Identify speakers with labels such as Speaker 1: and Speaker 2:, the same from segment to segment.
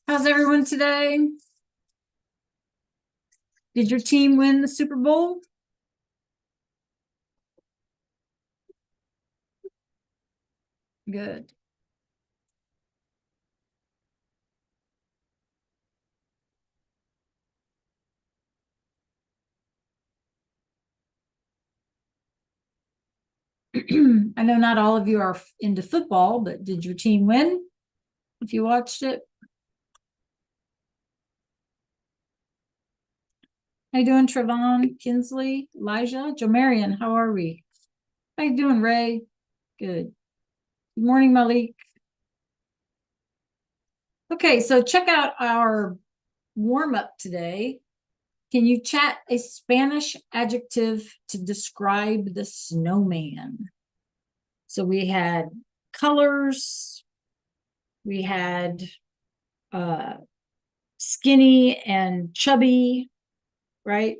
Speaker 1: How's everyone today? Did your team win the Super Bowl? Good. I know not all of you are into football, but did your team win if you watched it? How you doing, Trevon, Kinsley, Elijah, Jomarian? How are we? How you doing, Ray? Good. Good morning, Malik. Okay, so check out our warm-up today. Can you chat a Spanish adjective to describe the snowman? So we had colors, we had skinny and chubby, right?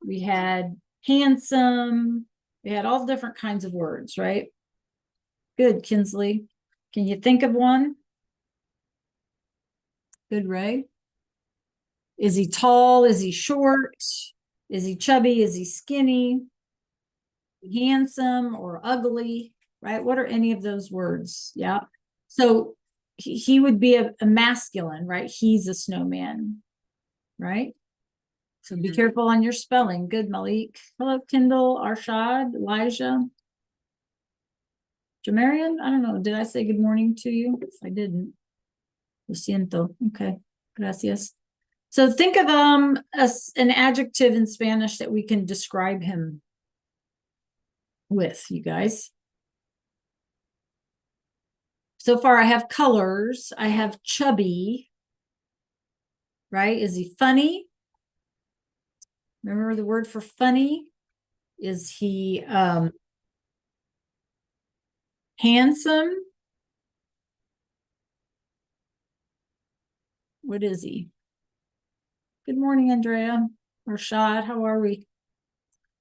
Speaker 1: We had handsome, we had all different kinds of words, right? Good, Kinsley. Can you think of one? Good, Ray. Is he tall? Is he short? Is he chubby? Is he skinny? Handsome or ugly, right? What are any of those words? Yeah. So he would be a masculine, right? He's a snowman, right? So be careful on your spelling. Good, Malik. Hello, Kendall, Arshad, Elijah. Jamarian, I don't know. Did I say good morning to you? I didn't. Lo siento. Okay. Gracias. So think of an adjective in Spanish that we can describe him with, you guys. So far, I have colors. I have chubby. Right? Is he funny? Remember the word for funny? Is he handsome? What is he? Good morning, Andrea. Rashad, how are we?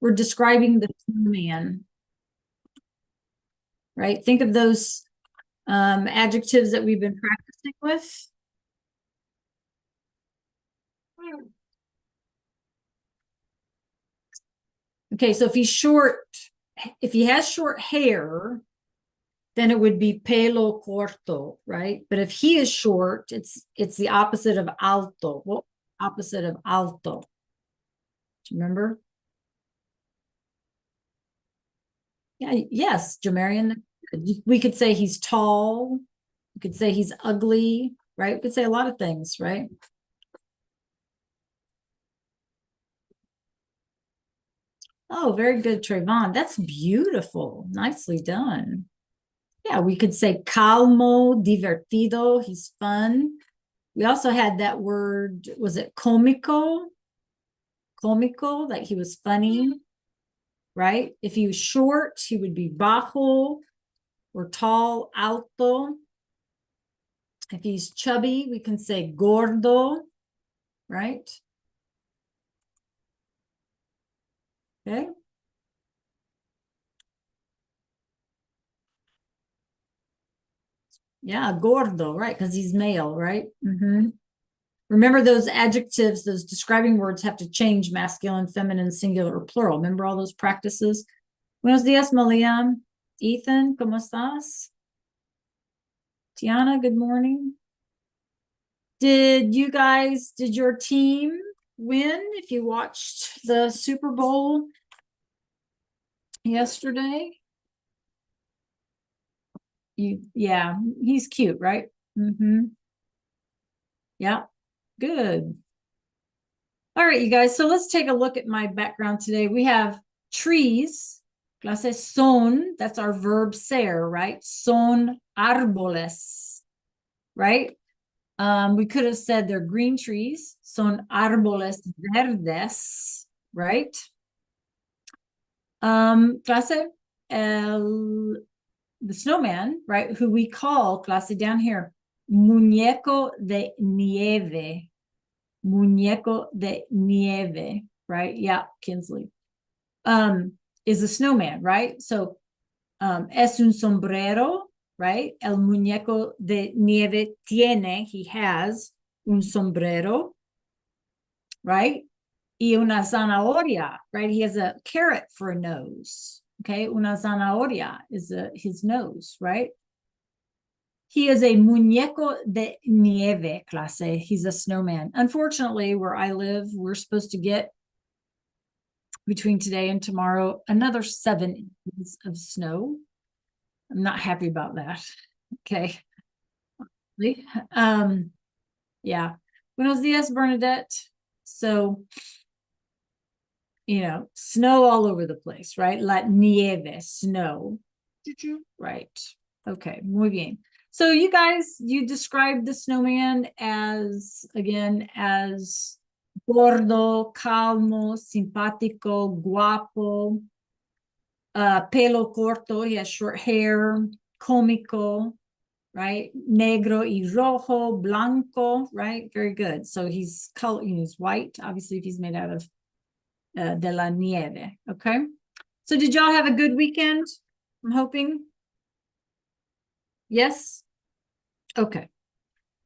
Speaker 1: We're describing the man, right? Think of those adjectives that we've been practicing with. Okay, so if he's short, if he has short hair, then it would be pelo corto, right? But if he is short, it's the opposite of alto. What opposite of alto? Do you remember? Yeah, yes, Jamarian. We could say he's tall. We could say he's ugly, right? We could say a lot of things, right? Oh, very good, Trayvon. That's beautiful. Nicely done. Yeah, we could say calmo, divertido. He's fun. We also had that word, was it comico? Comico, like he was funny, right? If he was short, he would be bajo, or tall, alto. If he's chubby, we can say gordo, right? Okay. Yeah, gordo, right? Because he's male, right? Remember those adjectives, those describing words have to change masculine, feminine, singular, or plural. Remember all those practices? Buenos días, Maliam. Ethan, ¿cómo estás? Tiana, good morning. Did your team win if you watched the Super Bowl yesterday? Yeah, he's cute, right? Yeah, good. All right, you guys, so let's take a look at my background today. We have trees, clase son, that's our verb ser, right? Son árboles, right? We could have said they're green trees, son árboles verdes, right? Clase, the snowman, right? Who we call, clase down here, muñeco de nieve. Muñeco de nieve, right? Yeah, Kinsley. Is a snowman, right? So es un sombrero, right? El muñeco de nieve tiene, he has un sombrero, right? Y una zanahoria, right? He has a carrot for a nose. Okay, una zanahoria is his nose, right? He is a muñeco de nieve, clase. He's a snowman. Unfortunately, where I live, we're supposed to get between today and tomorrow another 7 inches of snow. I'm not happy about that. Okay. Yeah. Buenos dias, Bernadette. So, snow all over the place, right? La nieve, snow. Right. Okay, muy bien. So you guys, you described the snowman as, again, as gordo, calmo, simpático, guapo, pelo corto, he has short hair, cómico, right? Negro y rojo, blanco, right? Very good. So he's color, he's white, obviously, if he's made out of de la nieve. Okay. So did y'all have a good weekend? I'm hoping. Yes. Okay.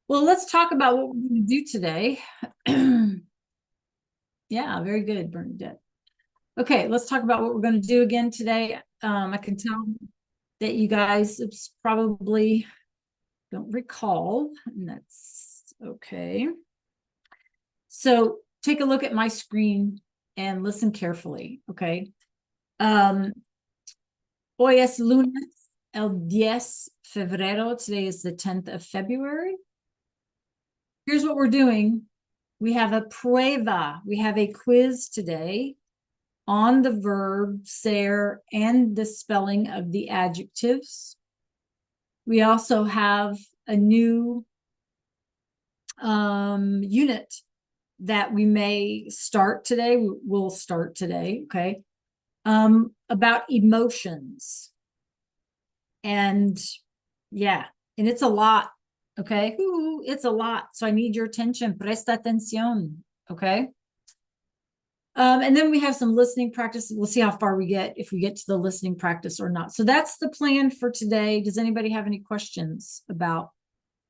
Speaker 1: Well, let's talk about what we're going to do today. Yeah, very good, Bernadette. Okay, let's talk about what we're going to do again today. I can tell that you guys probably don't recall, and that's okay. So take a look at my screen and listen carefully, okay? Hoy es lunes, el 10 febrero. Today is the 10th of February. Here's what we're doing. We have a prueba. We have a quiz today on the verb ser and the spelling of the adjectives. We also have a new unit that we may start today. We'll start today, okay? About emotions. And yeah, and it's a lot, okay? Ooh, it's a lot. So I need your attention. Presta atención, okay? And then we have some listening practice. We'll see how far we get, if we get to the listening practice or not. So that's the plan for today. Does anybody have any questions about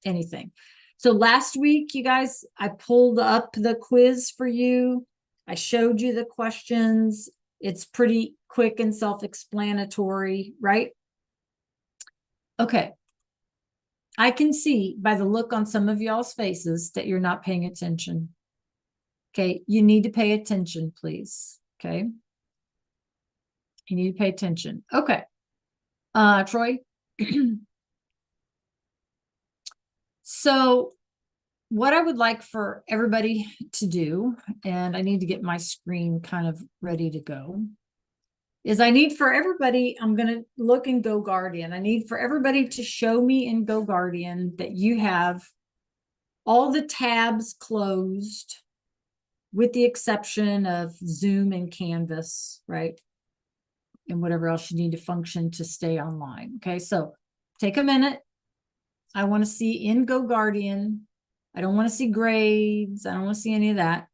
Speaker 1: anything? So last week, you guys, I pulled up the quiz for you. I showed you the questions. It's pretty quick and self-explanatory, right? Okay. I can see by the look on some of y'all's faces that you're not paying attention. Okay, you need to pay attention, please. Okay. You need to pay attention. Okay. Troy. So what I would like for everybody to do, and I need to get my screen kind of ready to go, is I need for everybody, I'm going to look in GoGuardian. I need for everybody to show me in GoGuardian that you have all the tabs closed, with the exception of Zoom and Canvas, right? And whatever else you need to function to stay online. Okay, so take a minute. I want to see in GoGuardian. I don't want to see grades. I don't want to see any of that.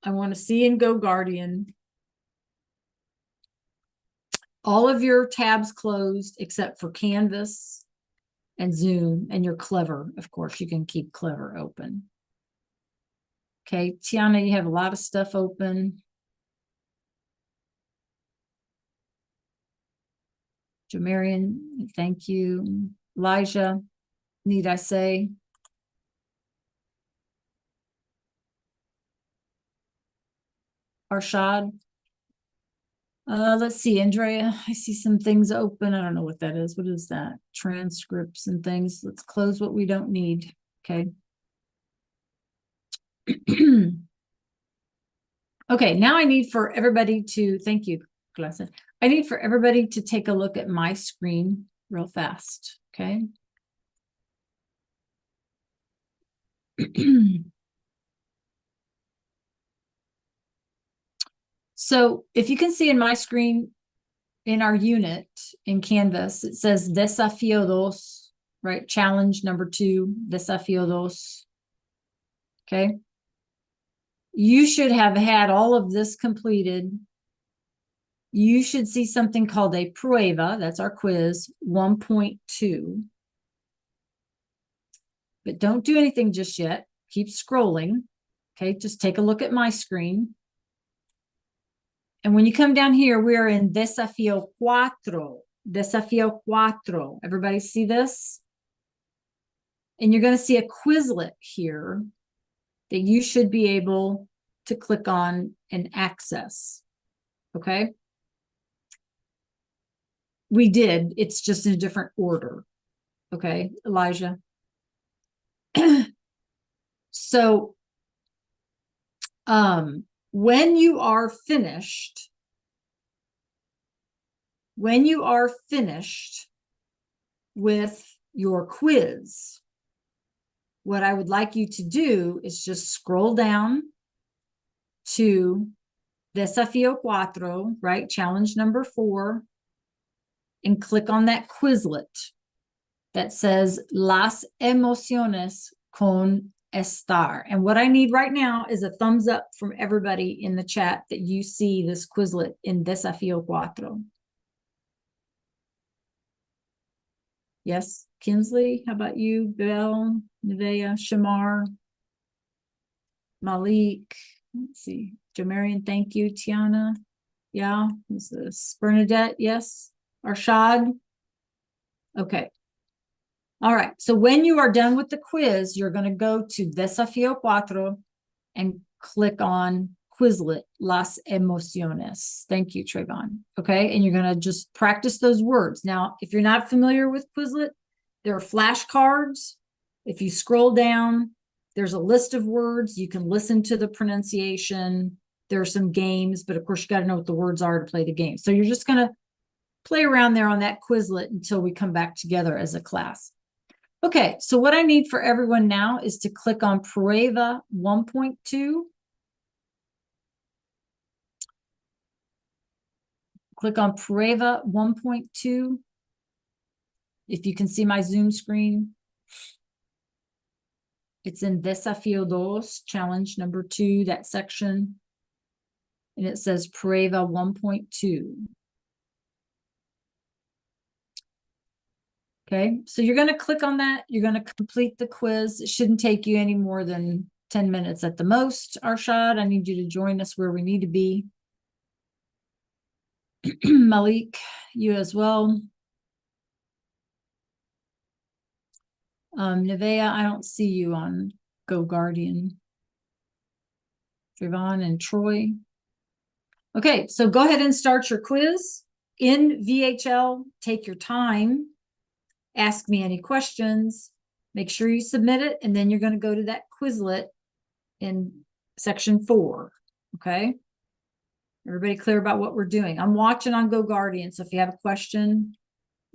Speaker 1: I want to see in GoGuardian all of your tabs closed except for Canvas and Zoom, and you're Clever. Of course, you can keep Clever open. Okay, Tiana, you have a lot of stuff open. Jamarian, thank you. Elijah, need I say? Arshad. Let's see, Andrea, I see some things open. I don't know what that is. What is that? Transcripts and things. Let's close what we don't need. Okay. Okay, now I need for everybody to, thank you, Glasson. I need for everybody to take a look at my screen real fast, okay? So if you can see in my screen, in our unit in Canvas, it says Desafío dos, right? Challenge number 2, Desafío dos. Okay. You should have had all of this completed. You should see something called a prueba. That's our quiz 1.2. But don't do anything just yet. keep scrolling. Okay, just take a look at my screen. And when you come down here, we're in Desafío Cuatro. Desafío Cuatro. Everybody see this? And you're going to see a Quizlet here that you should be able to click on and access. Okay? We did. It's just in a different order. Okay, Elijah? So, when you are finished with your quiz, what I would like you to do is just scroll down to Desafío Cuatro, right? Challenge number 4, and click on that Quizlet that says Las Emociones con Estar. And what I need right now is a thumbs up from everybody in the chat that you see this Quizlet in Desafío Cuatro. Yes, Kinsley, how about you? Belle, Nevaeh, Shamar, Malik. Let's see. Jamarian, thank you. Tiana. Yeah. Is this Bernadette? Yes. Arshad. Okay. All right. So when you are done with the quiz, you're going to go to Desafío Cuatro and click on Quizlet, Las Emociones. Thank you, Trayvon. Okay. And you're going to just practice those words. Now, if you're not familiar with Quizlet, there are flashcards. If you scroll down, there's a list of words. You can listen to the pronunciation. There are some games, but of course, you got to know what the words are to play the game. So you're just going to play around there on that Quizlet until we come back together as a class. Okay, so what I need for everyone now is to click on Prueba 1.2. Click on Prueba 1.2. If you can see my Zoom screen, it's in Desafío 2, challenge number 2, that section. And it says Prueba 1.2. Okay, so you're going to click on that. You're going to complete the quiz. It shouldn't take you any more than 10 minutes at the most. Arshad, I need you to join us where we need to be. Malik, you as well. Nevaeh, I don't see you on Go Guardian. Trayvon and Troy. Okay, so go ahead and start your quiz. In VHL, take your time. Ask me any questions. Make sure you submit it, and then you're going to go to that Quizlet in section 4. Okay? Everybody clear about what we're doing? I'm watching on Go Guardian, so if you have a question,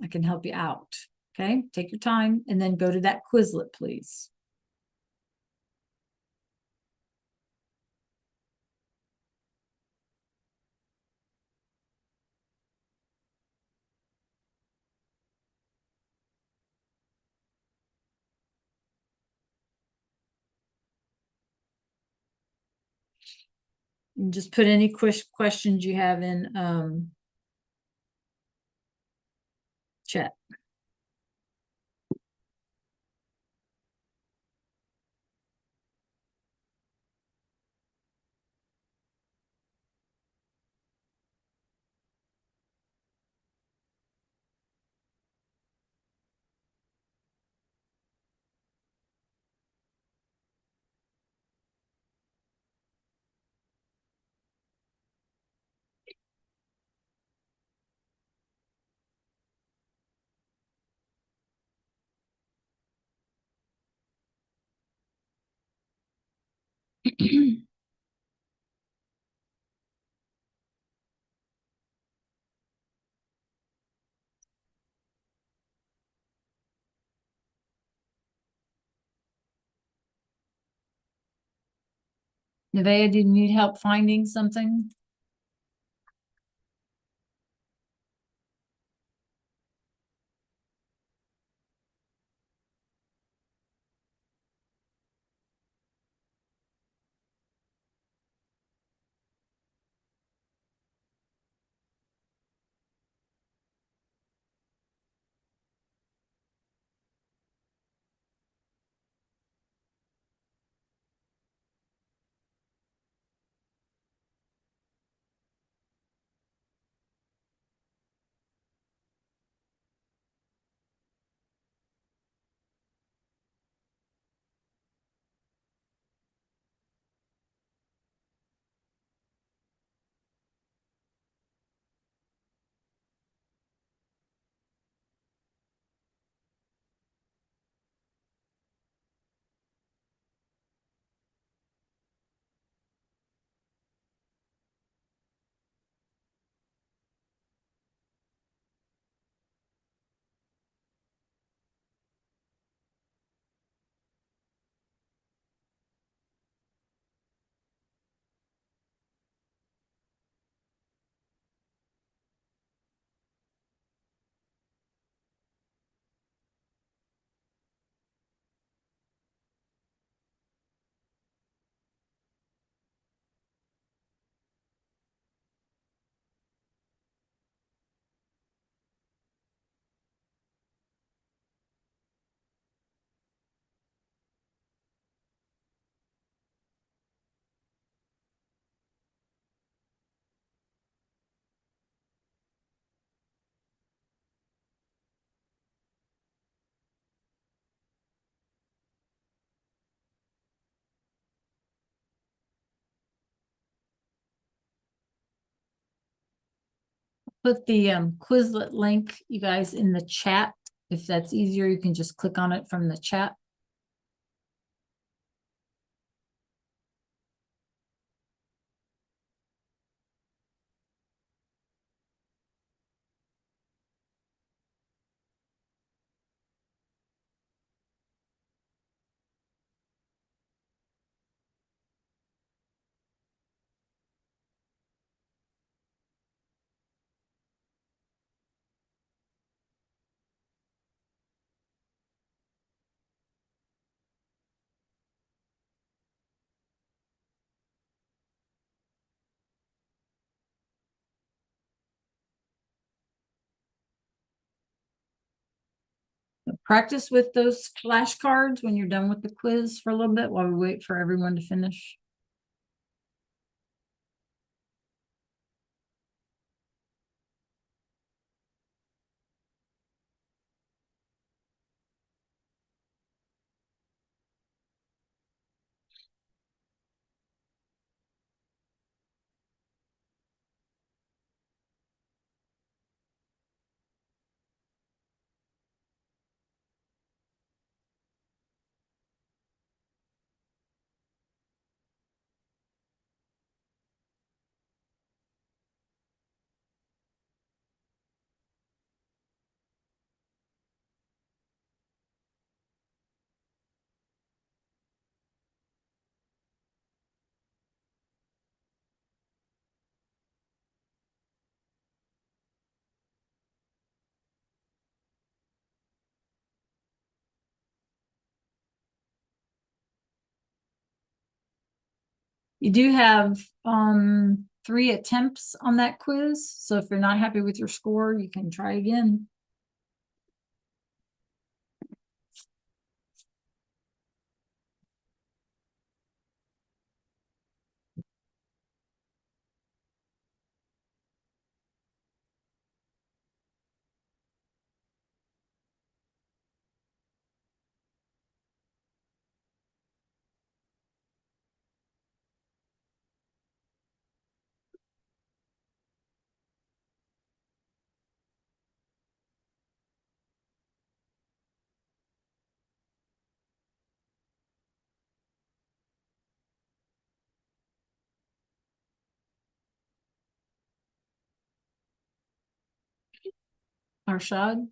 Speaker 1: I can help you out. Okay? Take your time, and then go to that Quizlet, please. And just put any questions you have in chat. Nevaeh, do you need help finding something? put the Quizlet link, you guys, in the chat. If that's easier, you can just click on it from the chat. Practice with those flashcards when you're done with the quiz for a little bit while we wait for everyone to finish. You do have 3 attempts on that quiz. So if you're not happy with your score, you can try again. Arshad.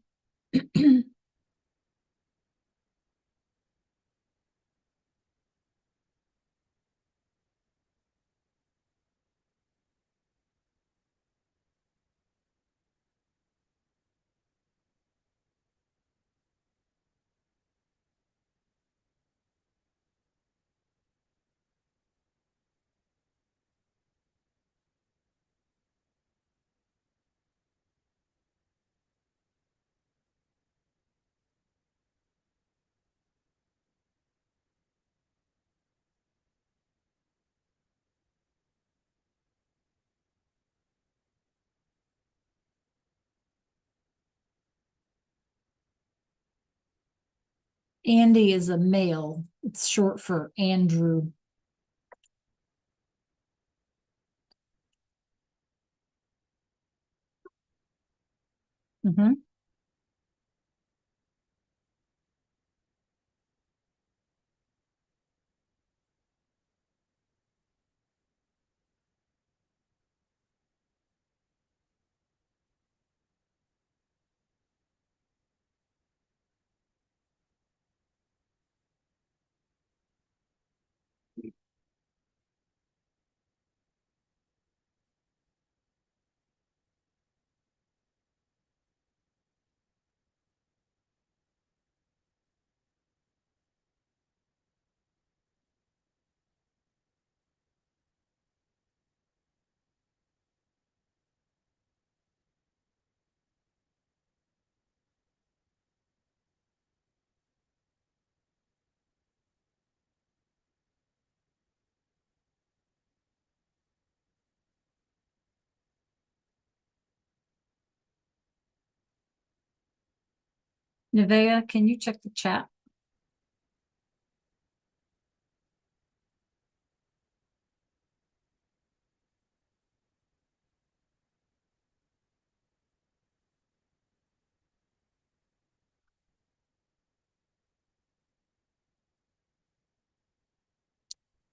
Speaker 1: Andy is a male. It's short for Andrew. Mm-hmm. Nevea, can you check the chat?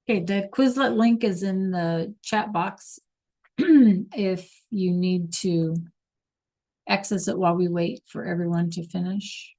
Speaker 1: Okay, the Quizlet link is in the chat box. If you need to access it while we wait for everyone to finish.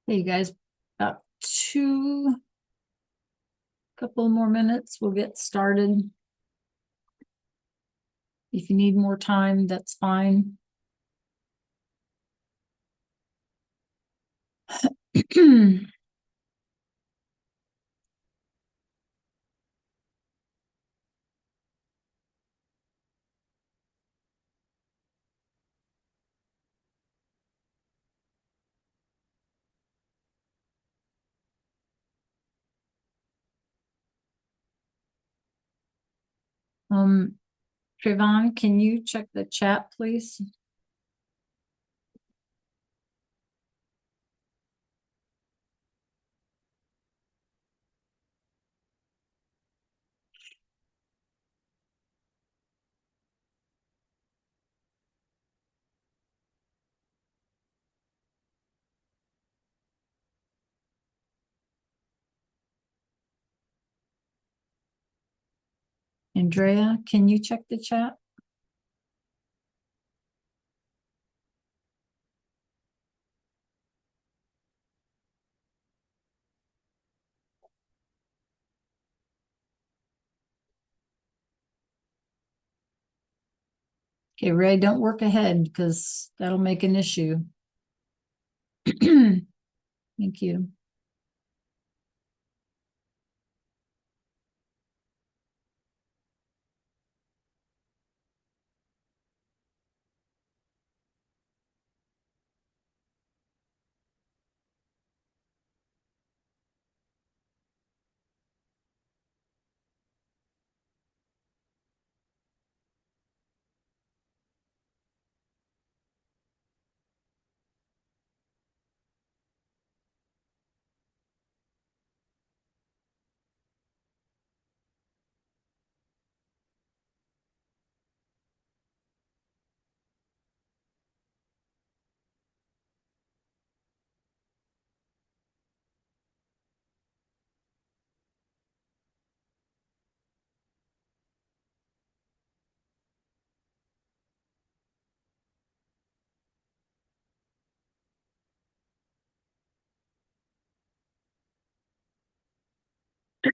Speaker 1: Hey, you guys, about couple more minutes, we'll get started. If you need more time, that's fine. Trayvon, can you check the chat, please? Andrea, can you check the chat? Okay, Ray, don't work ahead because that'll make an issue. Thank you.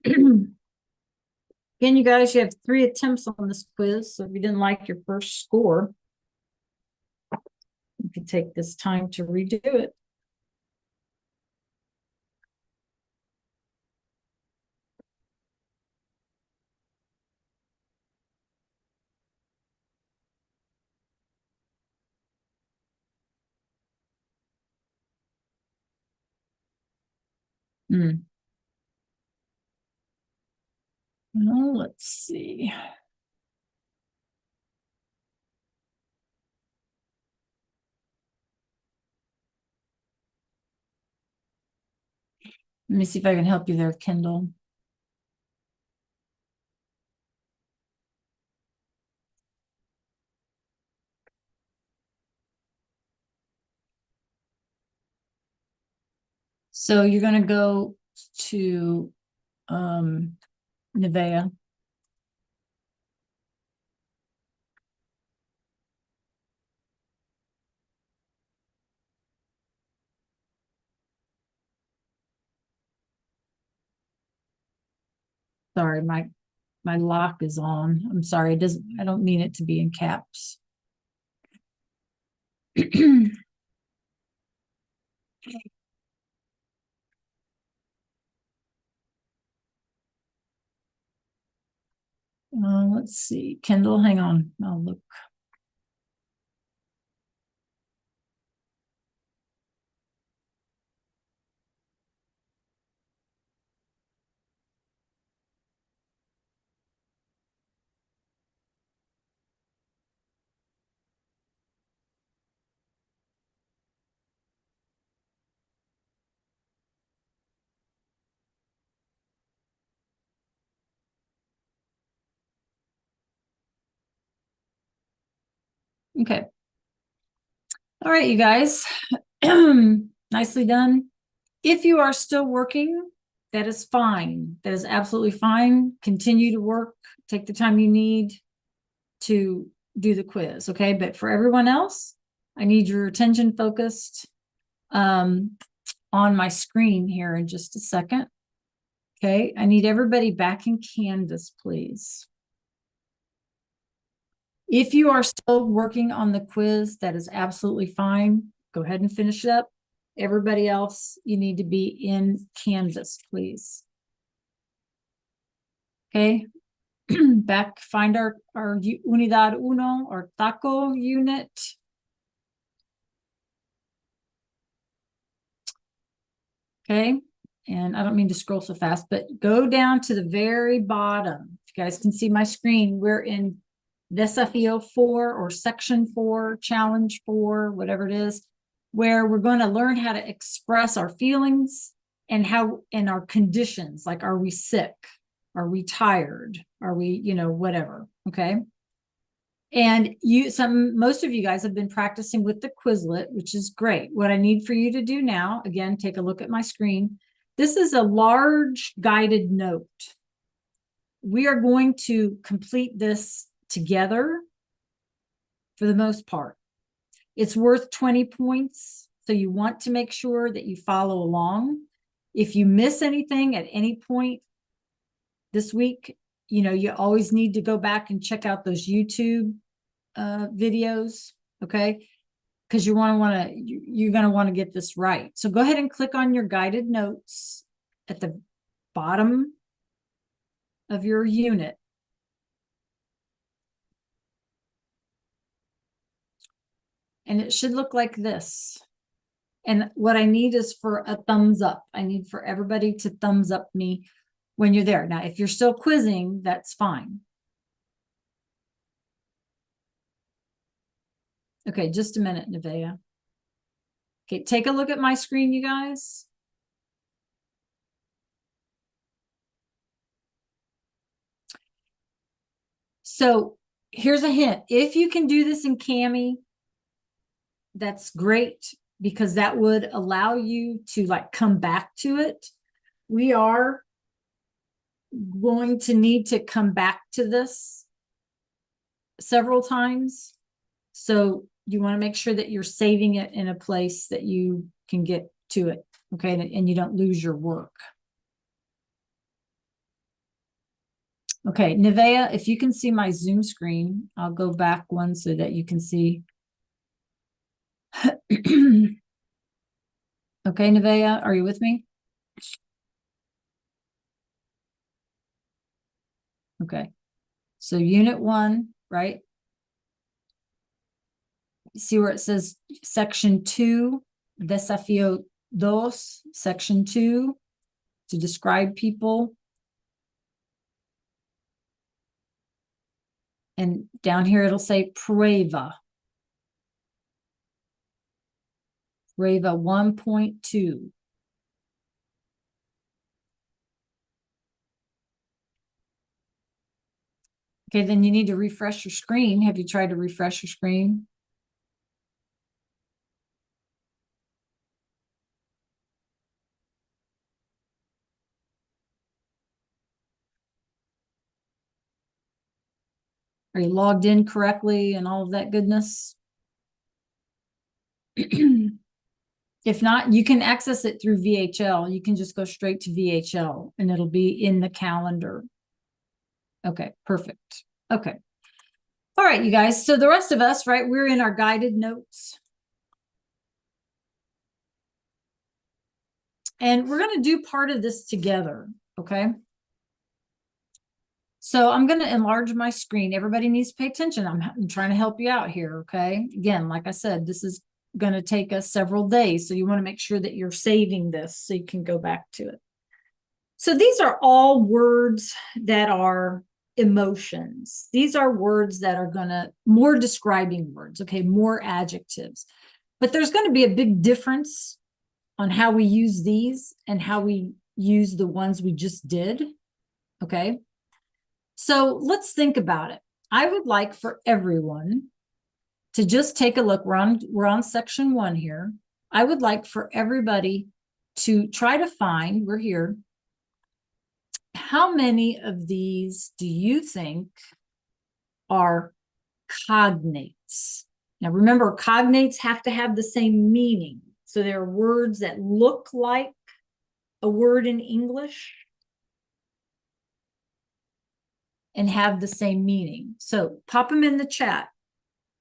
Speaker 1: Again, you guys, you have 3 attempts on this quiz, so if you didn't like your first score, you can take this time to redo it. Well, let's see. Let me see if I can help you there, Kendall. So you're going to go to Nevaeh. Sorry, my lock is on. I'm sorry. I don't mean it to be in caps. Let's see. Kendall, hang on. I'll look. Okay. All right, you guys. Nicely done. If you are still working, that is fine. That is absolutely fine. Continue to work. Take the time you need to do the quiz, okay? But for everyone else, I need your attention focused on my screen here in just a second. Okay, I need everybody back in Canvas, please. If you are still working on the quiz, that is absolutely fine. Go ahead and finish it up. Everybody else, you need to be in Canvas, please. Okay, back, find our Unidad Uno, or TACO unit. Okay, and I don't mean to scroll so fast, but go down to the very bottom. If you guys can see my screen, we're in Desafío 4 or Section 4, Challenge 4, whatever it is, where we're going to learn how to express our feelings and our conditions. Like, are we sick? Are we tired? Are we, whatever. Okay. And most of you guys have been practicing with the Quizlet, which is great. What I need for you to do now, again, take a look at my screen. This is a large guided note. We are going to complete this together for the most part. It's worth 20 points. So you want to make sure that you follow along. If you miss anything at any point this week, you always need to go back and check out those YouTube videos, okay? Because you're going to want to get this right. So go ahead and click on your guided notes at the bottom of your unit. And it should look like this. And what I need is for a thumbs up. I need for everybody to thumbs up me when you're there. Now, if you're still quizzing, that's fine. Okay, just a minute, Nevaeh. Okay, take a look at my screen, you guys. So here's a hint. If you can do this in Kami, that's great, because that would allow you to come back to it. We are going to need to come back to this several times. So you want to make sure that you're saving it in a place that you can get to it, okay? And you don't lose your work. Okay, Nevaeh, if you can see my Zoom screen, I'll go back one so that you can see. Okay, Nevaeh, are you with me? Okay, so Unit 1, right? See where it says Section 2, Desafío 2, Section 2, to describe people. And down here it'll say Prueba. Prueba 1.2. Okay, then you need to refresh your screen. Have you tried to refresh your screen? Are you logged in correctly and all of that goodness? If not, you can access it through VHL. You can just go straight to VHL and it'll be in the calendar. Okay, perfect. Okay. All right, you guys. So the rest of us, right, we're in our guided notes. And we're going to do part of this together, okay? So I'm going to enlarge my screen. Everybody needs to pay attention. I'm trying to help you out here, okay? Again, like I said, this is going to take us several days. So you want to make sure that you're saving this so you can go back to it. So these are all words that are emotions. These are words that are going to, more describing words, okay, more adjectives. But there's going to be a big difference on how we use these and how we use the ones we just did, okay? So let's think about it. I would like for everyone to just take a look. We're on section 1 here. I would like for everybody to try to find, we're here, how many of these do you think are cognates? Now remember, cognates have to have the same meaning. So there are words that look like a word in English and have the same meaning. So pop them in the chat,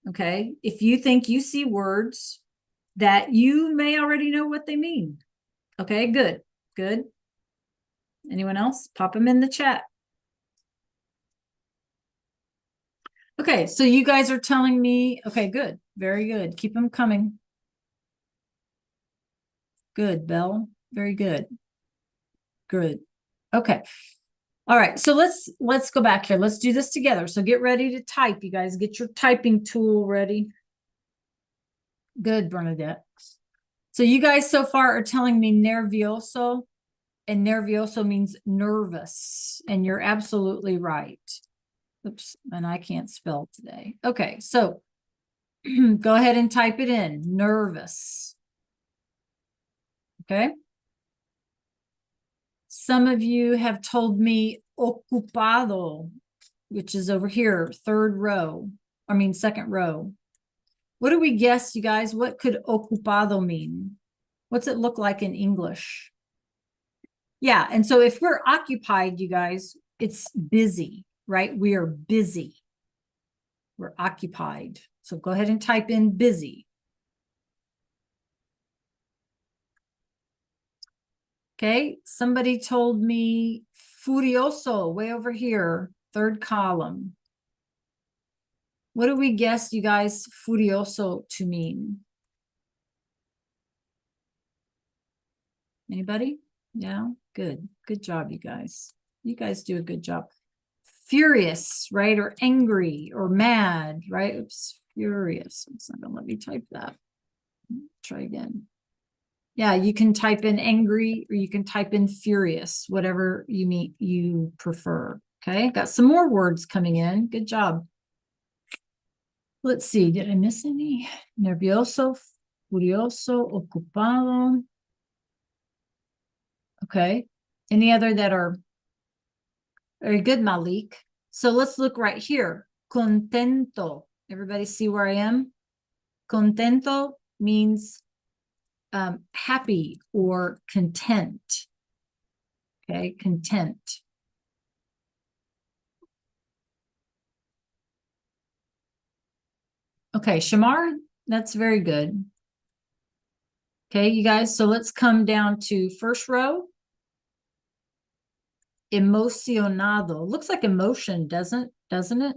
Speaker 1: okay? If you think you see words that you may already know what they mean. Okay, good, good. Anyone else? Pop them in the chat. Okay, so you guys are telling me, okay, good, very good. Keep them coming. Good, Belle, very good. Good, okay. All right, so let's go back here. Let's do this together. So get ready to type, you guys. Get your typing tool ready. Good, Bernadette. So you guys so far are telling me nervioso, and nervioso means nervous, and you're absolutely right. Oops, and I can't spell today. Okay, so go ahead and type it in, nervous. Okay. Some of you have told me ocupado, which is over here, second row. What do we guess, you guys? What could ocupado mean? What's it look like in English? Yeah, and so if we're occupied, you guys, it's busy, right? We are busy. We're occupied. So go ahead and type in busy. Okay, somebody told me furioso, way over here, third column. What do we guess, you guys, furioso to mean? Anybody? Yeah, good. Good job, you guys. You guys do a good job. Furious, right? Or angry or mad, right? Oops, furious. It's not gonna let me type that. Try again. Yeah, you can type in angry or you can type in furious, whatever you prefer. Okay, got some more words coming in. Good job. Let's see, did I miss any? Nervioso, furioso, ocupado. Okay, any other that are very good, Malik? So let's look right here. Contento. Everybody see where I am? Contento means happy or content. Okay, content. Okay, Shamar, that's very good. Okay, you guys, so let's come down to first row. Emocionado. Looks like emotion, doesn't it?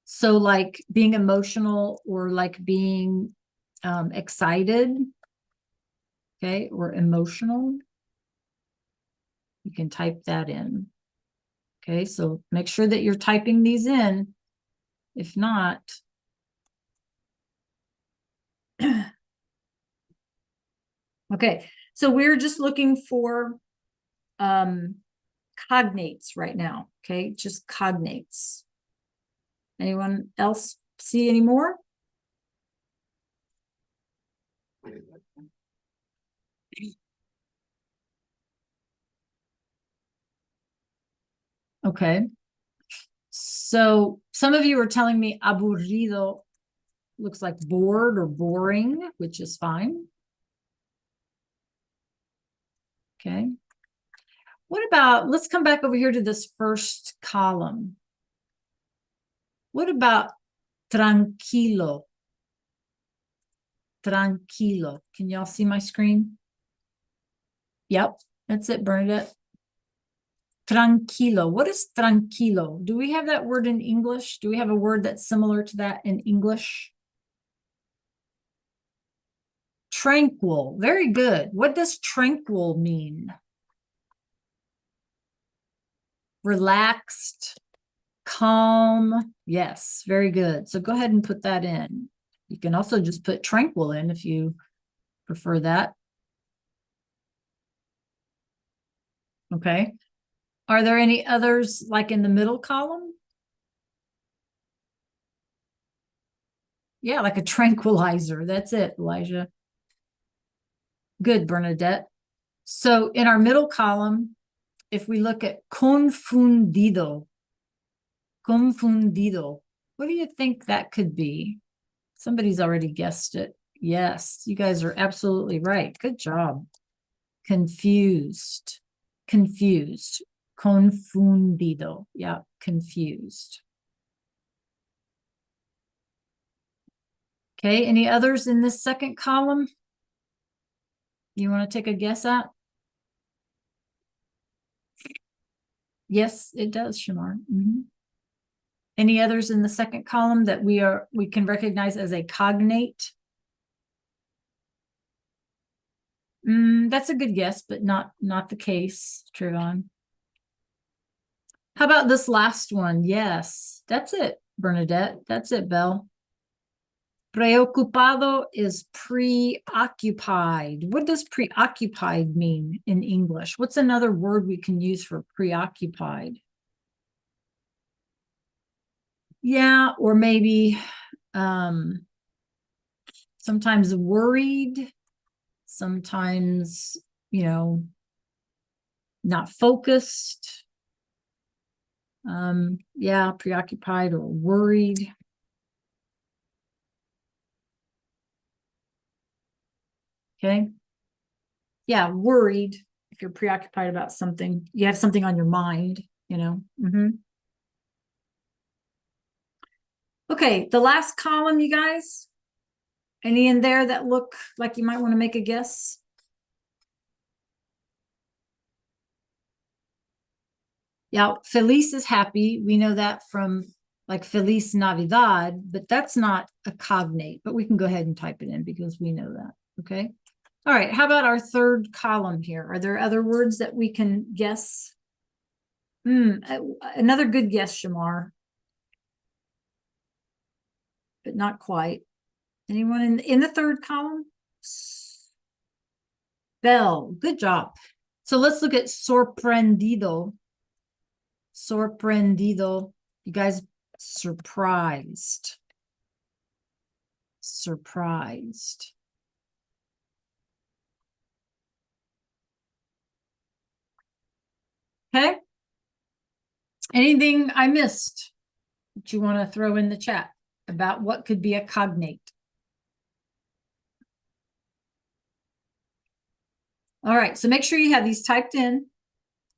Speaker 1: So like being emotional or like being excited, okay, or emotional. You can type that in. Okay, so make sure that you're typing these in. If not, okay, so we're just looking for cognates right now. Okay, just cognates. Anyone else see any more? Okay. So some of you are telling me aburrido looks like bored or boring, which is fine. Okay. What about, let's come back over here to this first column. What about tranquilo? Tranquilo. Can y'all see my screen? Yep, that's it, Bernadette. Tranquilo. What is tranquilo? Do we have that word in English? Do we have a word that's similar to that in English? Tranquil. Very good. What does tranquil mean? Relaxed, calm. Yes, very good. So go ahead and put that in. You can also just put tranquil in if you prefer that. Okay. Are there any others like in the middle column? Yeah, like a tranquilizer. That's it, Elijah. Good, Bernadette. So in our middle column, if we look at confundido, confundido, what do you think that could be? Somebody's already guessed it. Yes, you guys are absolutely right. Good job. Confused, confused, confundido. Yeah, confused. Okay, any others in this second column? You want to take a guess at? Yes, it does, Shamar. Any others in the second column that we can recognize as a cognate? That's a good guess, but not the case, Trayvon. How about this last one? Yes, that's it, Bernadette. That's it, Belle. Preocupado is preoccupied. What does preoccupied mean in English? What's another word we can use for preoccupied? Yeah, or maybe sometimes worried, sometimes, not focused. Yeah, preoccupied or worried. Okay. Yeah, worried. If you're preoccupied about something, you have something on your mind, Okay, the last column, you guys. Any in there that look like you might want to make a guess? Yeah, Feliz is happy. We know that from like Feliz Navidad, but that's not a cognate, but we can go ahead and type it in because we know that. Okay. All right. How about our third column here? Are there other words that we can guess? Another good guess, Shamar, but not quite. Anyone in the third column? Bell. Good job. So let's look at sorprendido. Sorprendido. You guys, surprised. Surprised. Okay. Anything I missed that you want to throw in the chat about what could be a cognate? All right. So make sure you have these typed in.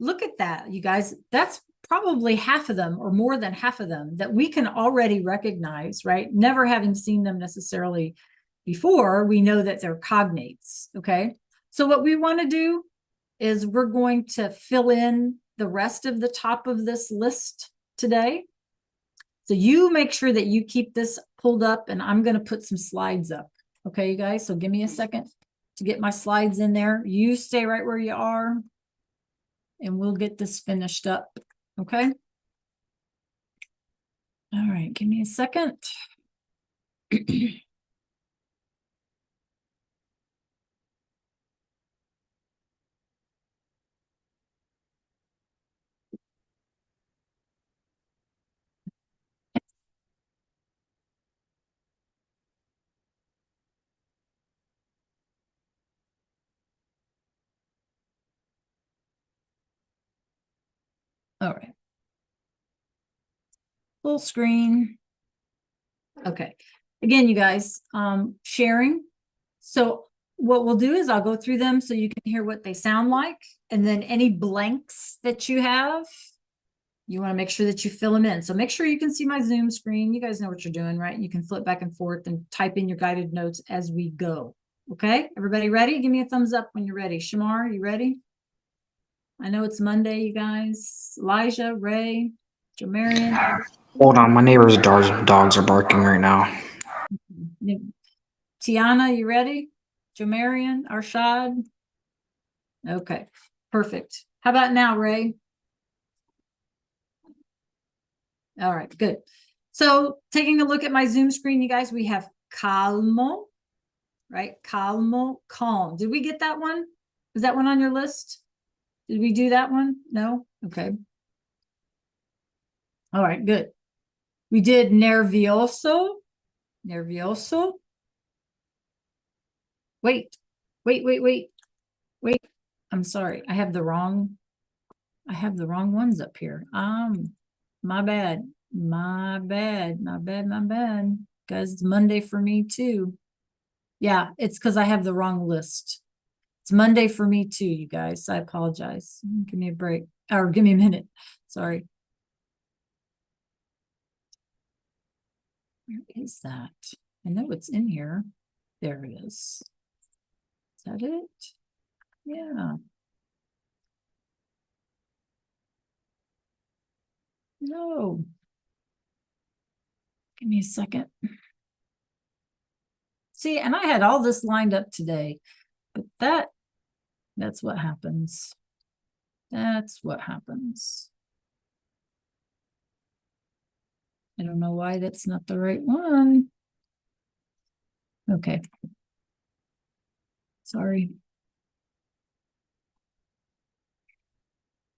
Speaker 1: Look at that, you guys. That's probably half of them or more than half of them that we can already recognize, right? Never having seen them necessarily before, we know that they're cognates, okay? So what we want to do is we're going to fill in the rest of the top of this list today. So you make sure that you keep this pulled up, and I'm going to put some slides up. Okay, you guys? So give me a second to get my slides in there. You stay right where you are, and we'll get this finished up. Okay. All right. Give me a second. All right. Full screen. Okay. Again, you guys, sharing. So what we'll do is I'll go through them so you can hear what they sound like. And then any blanks that you have, You want to make sure that you fill them in. So make sure you can see my Zoom screen. You guys know what you're doing, right? You can flip back and forth and type in your guided notes as we go. Okay, everybody ready? Give me a thumbs up when you're ready. Shamar, you ready? I know it's Monday, you guys. Elijah, Ray, Jamarian.
Speaker 2: Hold on, my neighbor's dogs are barking right now.
Speaker 1: Tiana, you ready? Jamarian, Arshad. Okay, perfect. How about now, Ray? All right, good. So taking a look at my Zoom screen, you guys, we have calmo, right? Calmo, calm. Did we get that one? Is that one on your list? Did we do that one? No? Okay. All right, good. We did nervioso. Nervioso. Wait. I'm sorry. I have the wrong ones up here. My bad. My bad. Guys, it's Monday for me too. Yeah, it's because I have the wrong list. It's Monday for me too, you guys. I apologize. Give me a break. Or give me a minute. Sorry. Where is that? I know it's in here. There it is. Is that it? Yeah. No. Give me a second. See, and I had all this lined up today, but that's what happens. That's what happens. I don't know why that's not the right one. Okay. Sorry.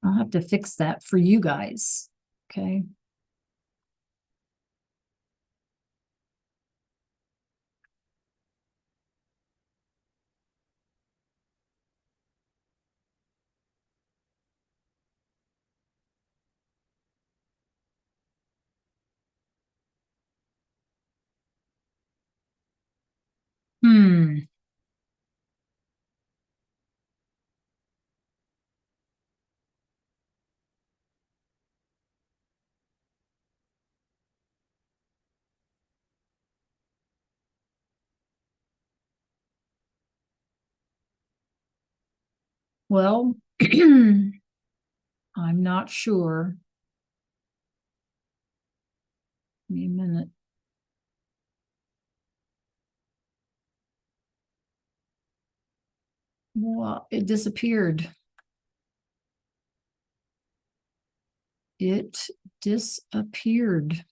Speaker 1: I'll have to fix that for you guys. Okay. Hmm. Well, I'm not sure. Give me a minute. Well, it disappeared. It disappeared.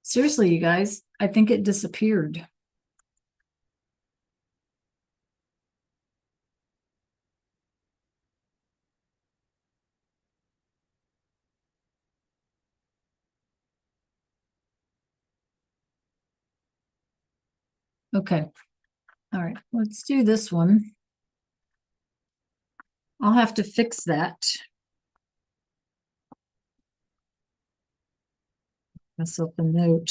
Speaker 1: Seriously, you guys, I think it disappeared. Okay. All right, let's do this one. I'll have to fix that. Myself a note.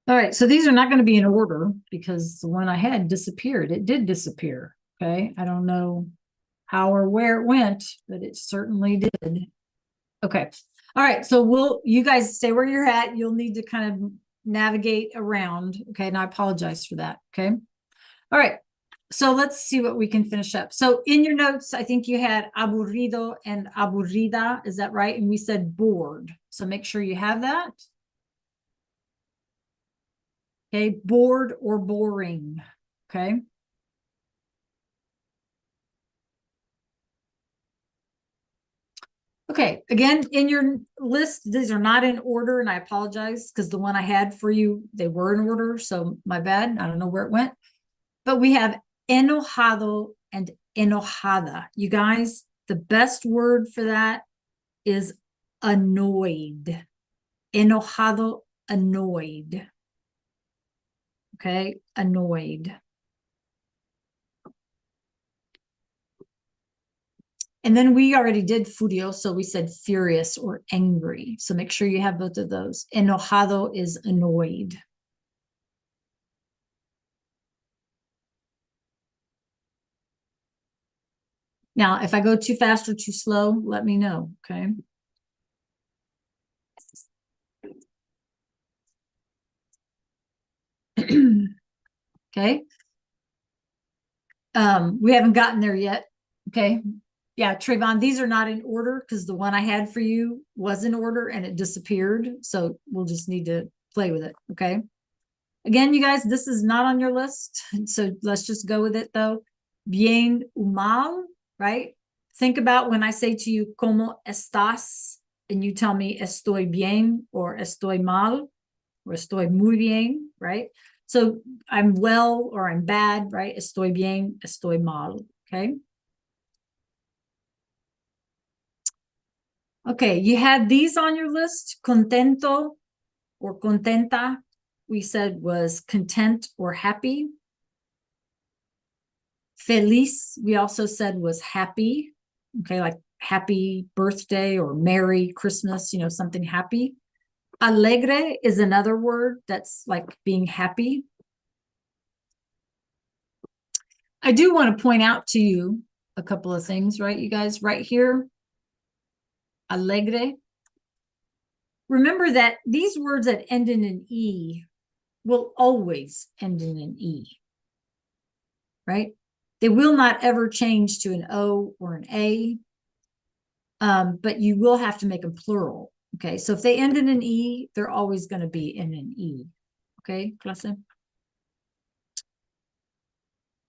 Speaker 1: All right, so these are not going to be in order because the one I had disappeared. It did disappear. Okay, I don't know how or where it went, but it certainly did. Okay. All right, so you guys stay where you're at. You'll need to kind of navigate around. Okay, and I apologize for that. Okay. All right. So let's see what we can finish up. So in your notes, I think you had aburrido and aburrida. Is that right? And we said bored. So make sure you have that. Okay, bored or boring. Okay. Okay, again, in your list, these are not in order, and I apologize because the one I had for you, they were in order. So my bad. I don't know where it went. But we have enojado and enojada. You guys, the best word for that is annoyed. Enojado, annoyed. Okay, annoyed. And then we already did furioso. We said furious or angry. So make sure you have both of those. Enojado is annoyed. Now, if I go too fast or too slow, let me know, okay? Okay. We haven't gotten there yet. Okay. Yeah, Trayvon, these are not in order because the one I had for you was in order and it disappeared. So we'll just need to play with it. Okay. Again, you guys, this is not on your list. So let's just go with it though. Bien o mal, right? Think about when I say to you, ¿Cómo estás? And you tell me, estoy bien or estoy mal or estoy muy bien, right? So I'm well or I'm bad, right? Estoy bien, estoy mal, okay? Okay, you had these on your list. Contento or contenta, we said was content or happy. Feliz, we also said was happy. Okay, like happy birthday or Merry Christmas, you know, something happy. Alegre is another word that's like being happy. I do want to point out to you a couple of things, right, you guys? Right here, alegre. Remember that these words that end in an E will always end in an E, right? They will not ever change to an O or an A, but you will have to make them plural, okay? So if they end in an E, they're always going to be in an E, okay, clase?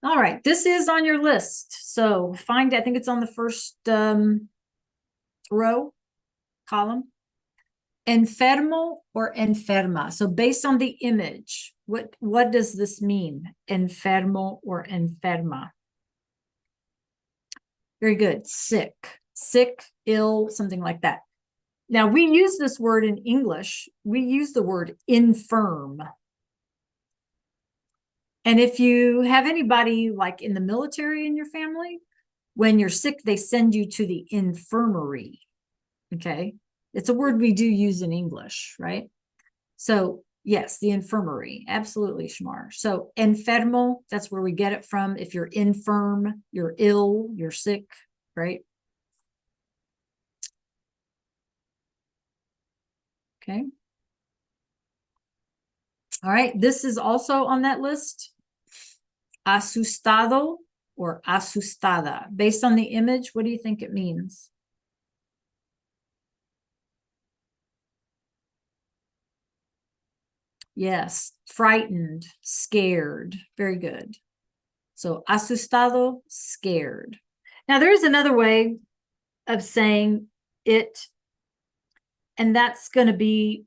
Speaker 1: All right, this is on your list. So find, I think it's on the first row, column. Enfermo or enferma. So based on the image, what does this mean? Enfermo or enferma. Very good. Sick, ill, something like that. Now we use this word in English. We use the word infirm. And if you have anybody like in the military in your family, when you're sick, they send you to the infirmary. Okay. It's a word we do use in English, right? So yes, the infirmary, absolutely, Shmar. So enfermo, that's where we get it from. If you're infirm, you're ill, you're sick, right? Okay. All right, this is also on that list. Asustado or asustada. Based on the image, what do you think it means? Yes, frightened, scared. Very good. So asustado, scared. Now there is another way of saying it, and that's going to be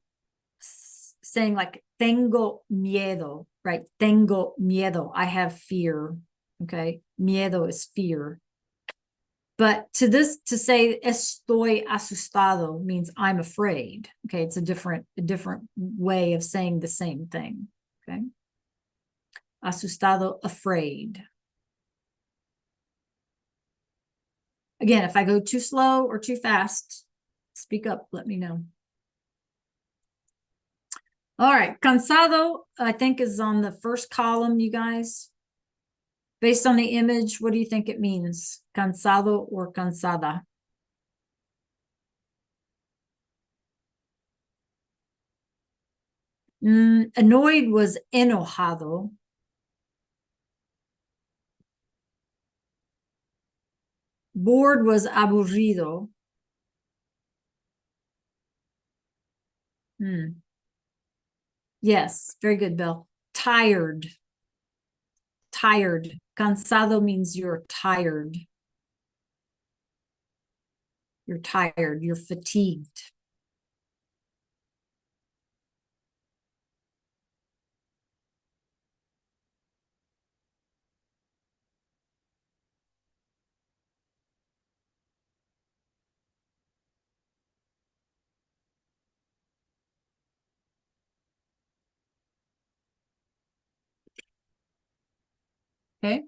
Speaker 1: saying like tengo miedo, right? Tengo miedo. I have fear. Okay. Miedo is fear. But to say estoy asustado means I'm afraid. Okay. It's a different way of saying the same thing. Okay. Asustado, afraid. Again, if I go too slow or too fast, speak up, let me know. All right, cansado, I think, is on the first column, you guys. Based on the image, what do you think it means? Cansado or cansada? Annoyed was enojado. Bored was aburrido. Yes, very good, Bill. Tired. Tired. Cansado means you're tired. You're tired. You're fatigued. Okay.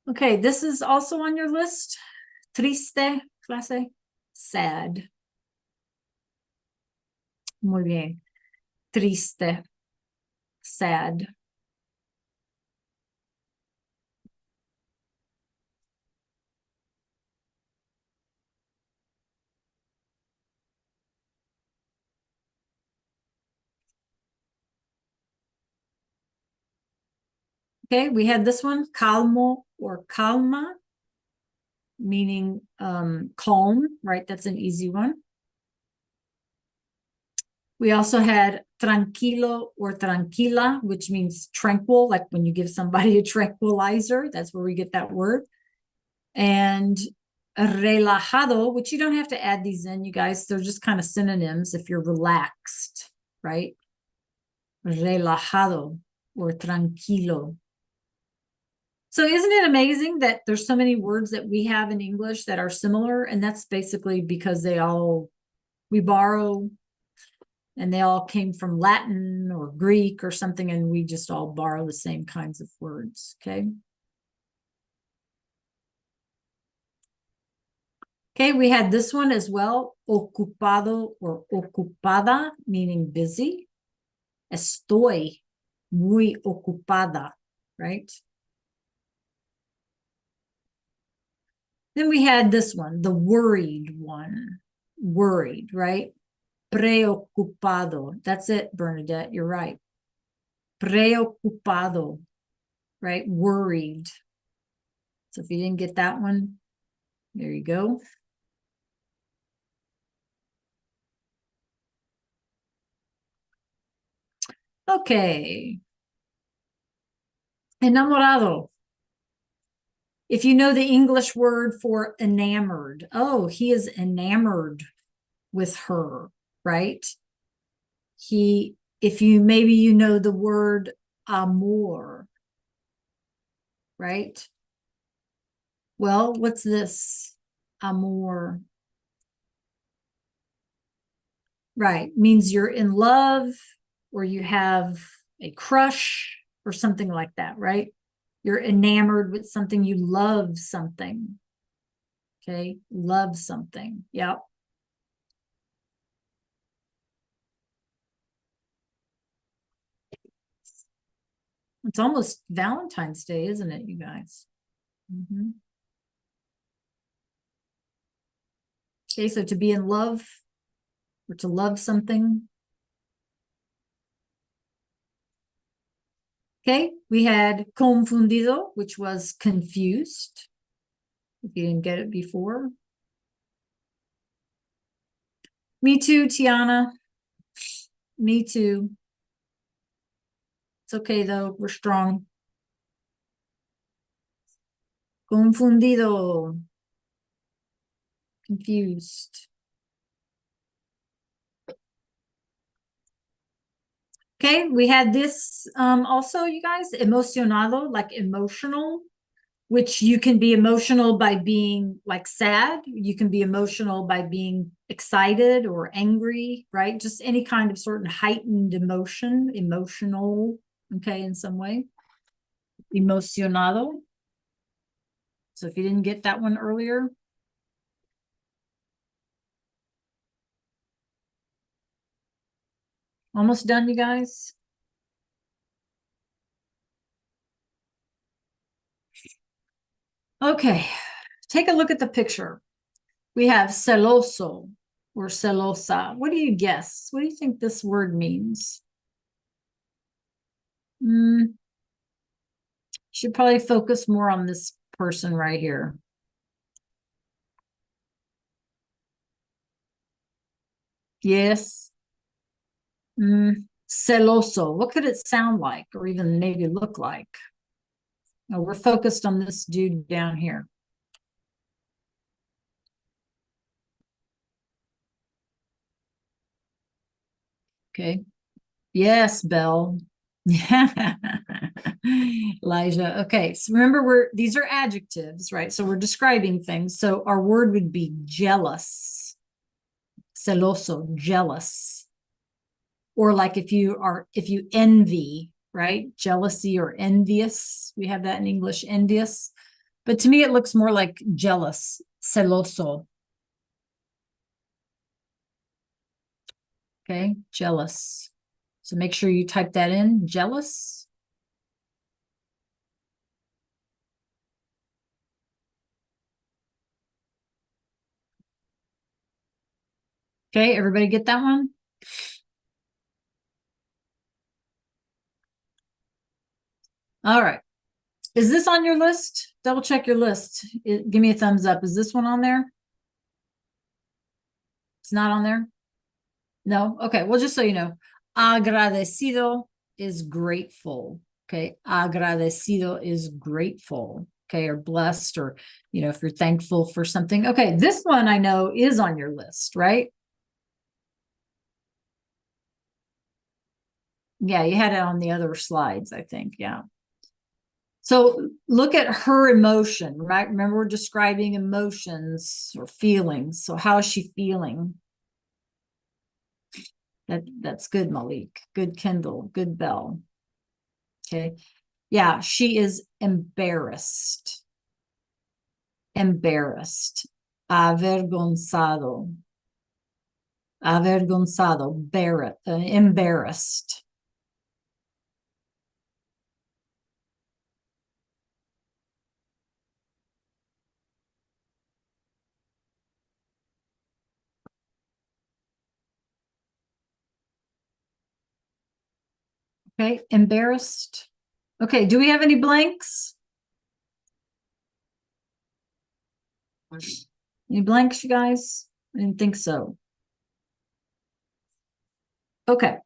Speaker 1: Okay, this is also on your list. Triste, clase, sad. Muy bien. Triste, sad. Okay, we had this one, calmo or calma, meaning calm, right? That's an easy one. We also had tranquilo or tranquila, which means tranquil, like when you give somebody a tranquilizer, that's where we get that word. And relajado, which you don't have to add these in, you guys. They're just kind of synonyms if you're relaxed, right? Relajado or tranquilo. So isn't it amazing that there's so many words that we have in English that are similar? And that's basically because we borrow and they all came from Latin or Greek or something, and we just all borrow the same kinds of words, okay? Okay, we had this one as well, ocupado or ocupada, meaning busy. Estoy muy ocupada, right? Then we had this one, the worried one, worried, right? Preocupado. That's it, Bernadette. You're right. Preocupado, right? Worried. So if you didn't get that one, there you go. Okay. Enamorado. If you know the English word for enamored, oh, he is enamored with her, right? If you maybe you know the word amor, right? Well, what's this? Amor. Right, means you're in love or you have a crush or something like that, right? You're enamored with something, you love something. Okay, love something. Yep. It's almost Valentine's Day, isn't it, you guys? Okay, so to be in love or to love something. Okay, we had confundido, which was confused. If you didn't get it before. Me too, Tiana. Me too. It's okay though, we're strong. Confundido. Confused. Okay, we had this also, you guys, emocionado, like emotional, which you can be emotional by being like sad. You can be emotional by being excited or angry, right? Just any kind of certain heightened emotion, emotional, okay, in some way. Emocionado. So if you didn't get that one earlier. Almost done, you guys. Okay, take a look at the picture. We have celoso or celosa. What do you guess? What do you think this word means? Should probably focus more on this person right here. Yes. Celoso. What could it sound like or even maybe look like? No, we're focused on this dude down here. Okay. Yes, Belle. Elijah. Okay. So remember, these are adjectives, right? So we're describing things. So our word would be jealous. Celoso, jealous. Or like if you envy, right? Jealousy or envious. We have that in English, envious. But to me, it looks more like jealous, celoso. Okay, jealous. So make sure you type that in, jealous. Okay, everybody get that one? All right. Is this on your list? Double check your list. Give me a thumbs up. Is this one on there? It's not on there? No? Okay, well, just so you know, agradecido is grateful. Okay, agradecido is grateful. Okay, or blessed, or, you know, if you're thankful for something. Okay, this one I know is on your list, right? Yeah, you had it on the other slides, I think. Yeah. So look at her emotion, right? Remember, we're describing emotions or feelings. So how is she feeling? That's good, Malik. Good, Kendall. Good, Bell. Okay. Yeah, she is embarrassed. Embarrassed. Avergonzado. Avergonzado. Embarrassed. Okay, embarrassed. Okay, do we have any blanks? Any blanks, you guys? I didn't think so. Okay.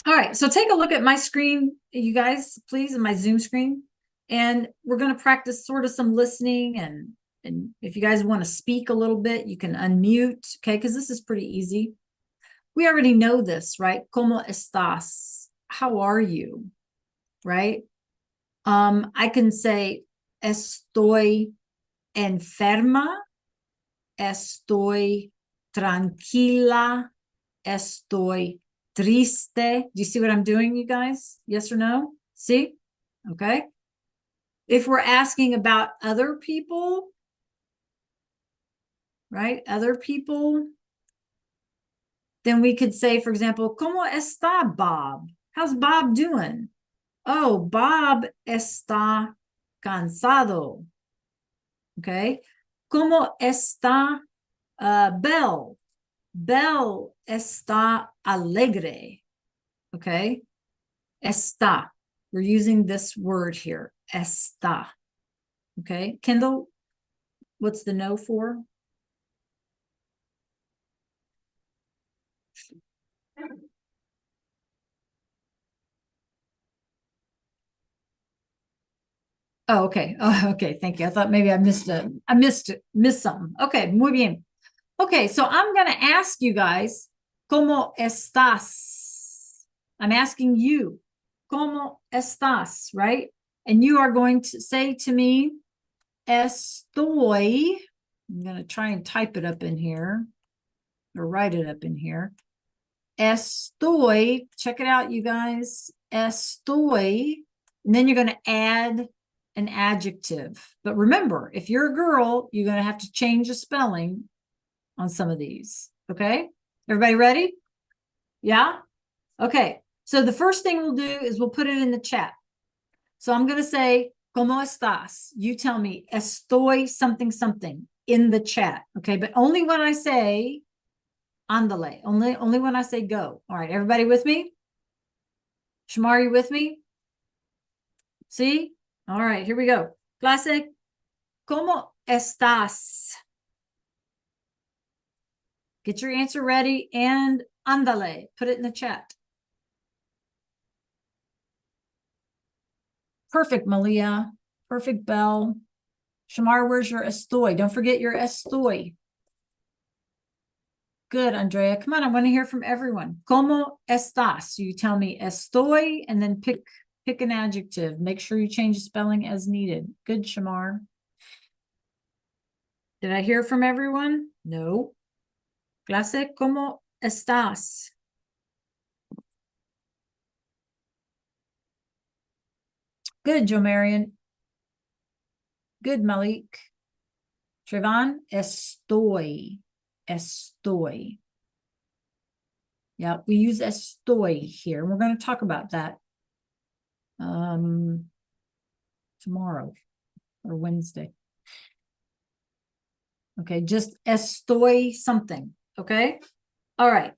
Speaker 1: All right, so take a look at my screen, you guys, please, in my Zoom screen. And we're going to practice sort of some listening, and if you guys want to speak a little bit, you can unmute, okay? Because this is pretty easy. We already know this, right? ¿Cómo estás? How are you? Right? I can say estoy enferma, estoy tranquila, estoy triste. Do you see what I'm doing, you guys? Yes or no? See? Okay. If we're asking about other people, right? Other people, then we could say, for example, ¿Cómo está Bob? How's Bob doing? Oh, Bob está cansado. Okay. ¿Cómo está Bell? Bell está alegre. Okay. Está. We're using this word here. Está. Okay. Kendall, what's the no for? Oh, okay. Oh, okay. Thank you. I thought maybe I missed something. Okay. Muy bien. Okay. So I'm going to ask you guys, ¿Cómo estás? I'm asking you, ¿Cómo estás? Right? And you are going to say to me, estoy. I'm going to try and type it up in here or write it up in here. Estoy. Check it out, you guys. Estoy. And then you're going to add an adjective. But remember, if you're a girl, you're going to have to change the spelling on some of these. Okay? Everybody ready? Yeah? Okay. So the first thing we'll do is we'll put it in the chat. So I'm going to say, ¿Cómo estás? You tell me, estoy something something in the chat. Okay? But only when I say, ándale. Only when I say go. All right. Everybody with me? Shamar, you with me? See? All right, here we go. Clase, ¿cómo estás? Get your answer ready and ándale. Put it in the chat. Perfect, Malia. Perfect, Belle. Shamar, where's your estoy? Don't forget your estoy. Good, Andrea. Come on, I want to hear from everyone. ¿Cómo estás? You tell me estoy and then pick an adjective. Make sure you change the spelling as needed. Good, Shamar. Did I hear from everyone? No. Clase, ¿cómo estás? Good, Joe Marion. Good, Malik. Trayvon, estoy. Estoy. Yeah, we use estoy here. We're going to talk about that tomorrow or Wednesday. Okay, just estoy something. Okay. All right.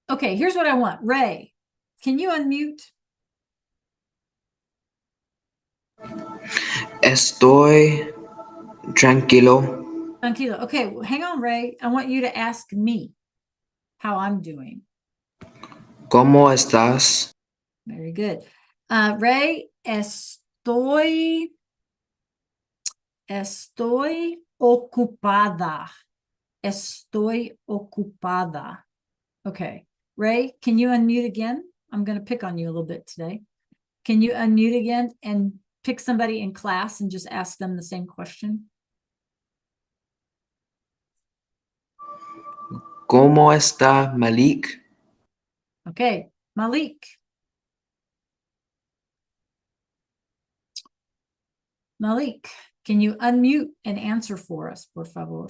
Speaker 1: Okay, here's what I want. Ray, can you unmute?
Speaker 2: Estoy tranquilo.
Speaker 1: Tranquilo. Okay, well, hang on, Ray. I want you to ask me how I'm doing.
Speaker 2: ¿Cómo estás?
Speaker 1: Very good. Ray, estoy ocupada. Estoy ocupada. Okay. Ray, can you unmute again? I'm going to pick on you a little bit today. Can you unmute again and pick somebody in class and just ask them the same question?
Speaker 2: ¿Cómo está Malik?
Speaker 1: Okay, Malik. Malik, can you unmute and answer for us, por favor?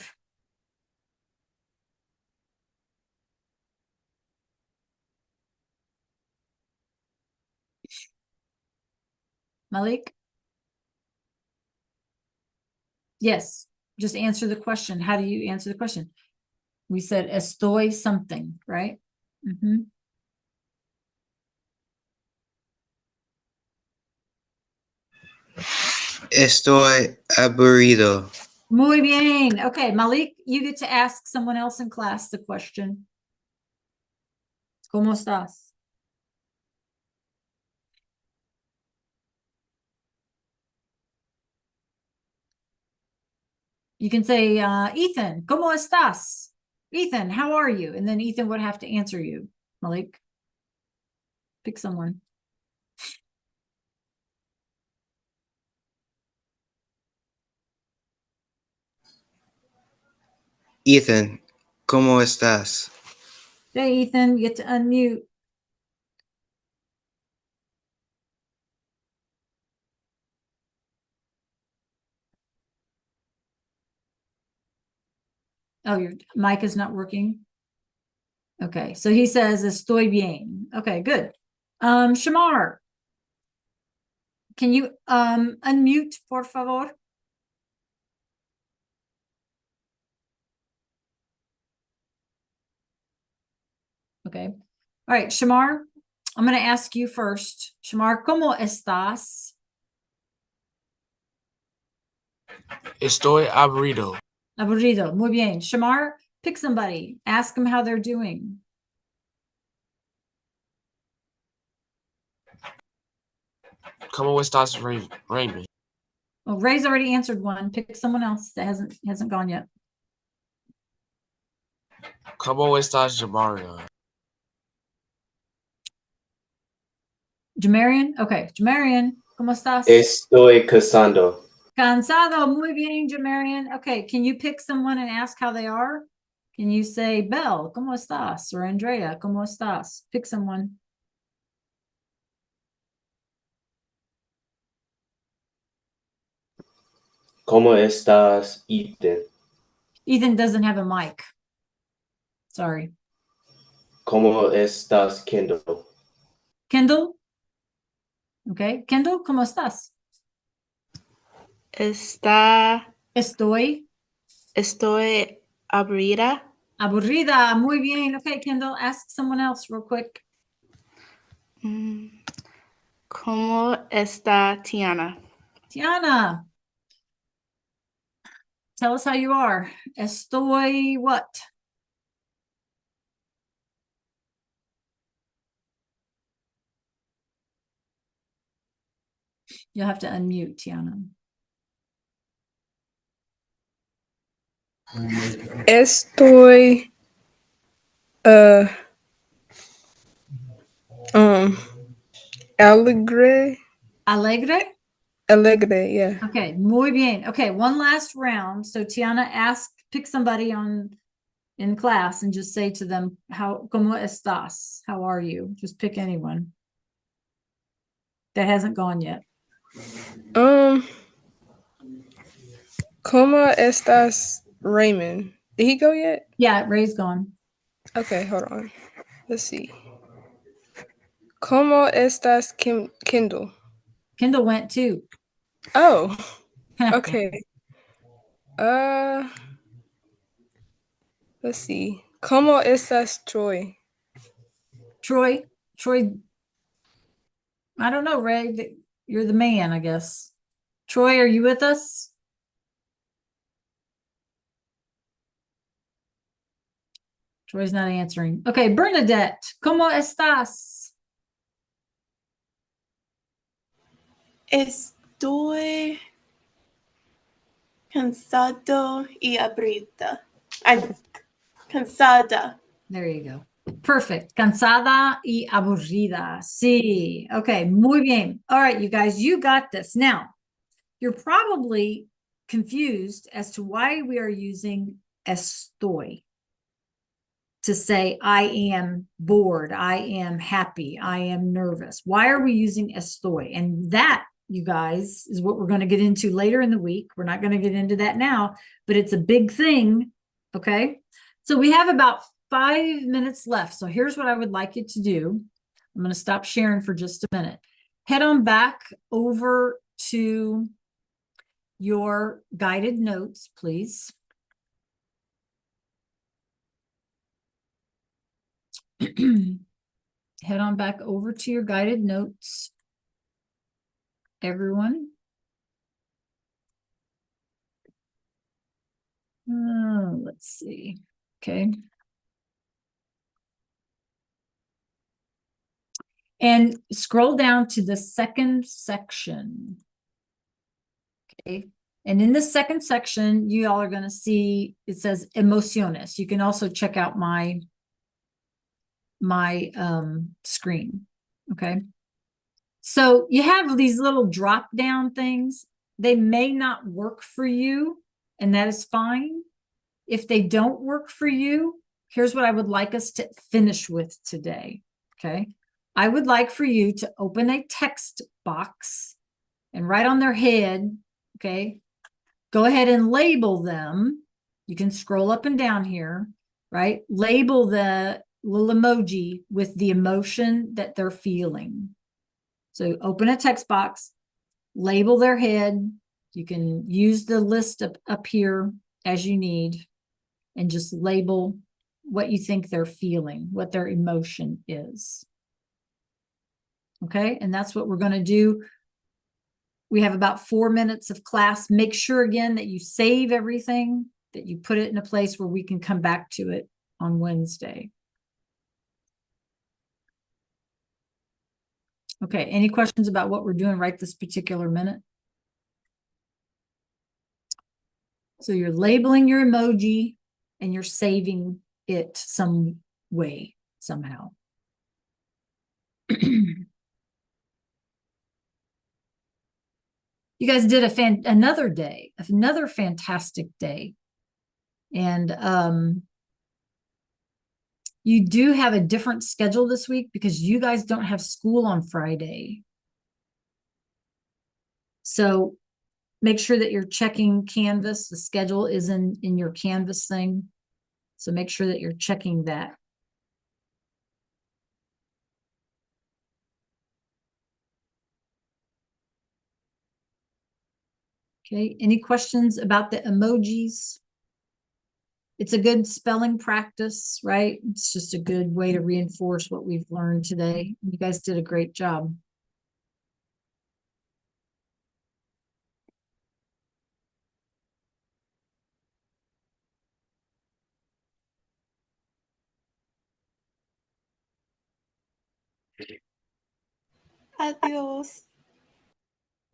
Speaker 1: Malik? Yes, just answer the question. How do you answer the question? We said estoy something, right? Mm-hmm.
Speaker 3: Estoy aburrido.
Speaker 1: Muy bien. Okay, Malik, you get to ask someone else in class the question. ¿Cómo estás? You can say, Ethan, ¿cómo estás? Ethan, how are you? And then Ethan would have to answer you. Malik, pick someone.
Speaker 3: Ethan, ¿cómo estás?
Speaker 1: Hey, Ethan, you get to unmute. Oh, your mic is not working. Okay, so he says estoy bien. Okay, good. Shamar, can you unmute, por favor? Okay. All right, Shamar, I'm going to ask you first. Shamar, ¿cómo estás?
Speaker 4: Estoy aburrido.
Speaker 1: Aburrido. Muy bien. Shamar, pick somebody. Ask them how they're doing.
Speaker 4: ¿Cómo estás, Raymond?
Speaker 1: Well, Ray's already answered one. Pick someone else that hasn't gone yet.
Speaker 4: ¿Cómo estás, Jamaria?
Speaker 1: Jamarian? Okay, Jamarian, ¿cómo estás?
Speaker 5: Estoy cansado.
Speaker 1: Cansado. Muy bien, Jamarian. Okay, can you pick someone and ask how they are? Can you say, Belle, ¿cómo estás? Or Andrea, ¿cómo estás? Pick someone.
Speaker 5: ¿Cómo estás, Ethan?
Speaker 1: Ethan doesn't have a mic. Sorry.
Speaker 5: ¿Cómo estás, Kendall?
Speaker 1: Kendall? Okay, Kendall, ¿cómo estás? Estoy
Speaker 6: aburrida.
Speaker 1: aburrida. Muy bien. Okay, Kendall, ask someone else real quick.
Speaker 6: ¿Cómo está Tiana?
Speaker 1: Tiana, tell us how you are. Estoy what? You'll have to unmute, Tiana.
Speaker 7: Estoy alegre. Alegre, yeah.
Speaker 1: Okay, muy bien. Okay, one last round. So Tiana, pick somebody in class and just say to them, ¿cómo estás? How are you? Just pick anyone that hasn't gone yet.
Speaker 7: ¿Cómo estás, Raymond? Did he go yet?
Speaker 1: Yeah, Ray's gone.
Speaker 7: Okay, hold on. Let's see. ¿Cómo estás, Kindle?
Speaker 1: Kendall went too.
Speaker 7: Oh, okay. Let's see. ¿Cómo estás, Troy?
Speaker 1: Troy, I don't know, Ray. You're the man, I guess. Troy, are you with us? Troy's not answering. Okay, Bernadette, ¿cómo estás?
Speaker 8: Estoy cansado y aburrida. Ay, cansada.
Speaker 1: There you go. Perfect. Cansada y aburrida. Sí. Okay, muy bien. All right, you guys, you got this. Now, you're probably confused as to why we are using estoy to say I am bored, I am happy, I am nervous. Why are we using estoy? And that, you guys, is what we're going to get into later in the week. We're not going to get into that now, but it's a big thing. Okay. So we have about 5 minutes left. So here's what I would like you to do. I'm going to stop sharing for just a minute. Head on back over to your guided notes, please. Head on back over to your guided notes, everyone. Let's see. Okay. And scroll down to the second section. Okay. And in the second section, you all are going to see, it says emociones. You can also check out my screen. Okay. So you have these little drop down things. They may not work for you, and that is fine. If they don't work for you, here's what I would like us to finish with today. Okay. I would like for you to open a text box and write on their head. Okay. Go ahead and label them. You can scroll up and down here, right? Label the little emoji with the emotion that they're feeling. So open a text box, label their head. You can use the list up here as you need, and just label what you think they're feeling, what their emotion is. Okay, and that's what we're going to do. We have about 4 minutes of class. Make sure again that you save everything, that you put it in a place where we can come back to it on Wednesday. Okay, any questions about what we're doing right this particular minute? So you're labeling your emoji and you're saving it some way, somehow. You guys did another fantastic day. And you do have a different schedule this week because you guys don't have school on Friday. So make sure that you're checking Canvas. The schedule is in your Canvas thing. So make sure that you're checking that. Okay, any questions about the emojis? It's a good spelling practice, right? It's just a good way to reinforce what we've learned today. You guys did a great job.
Speaker 8: Adios.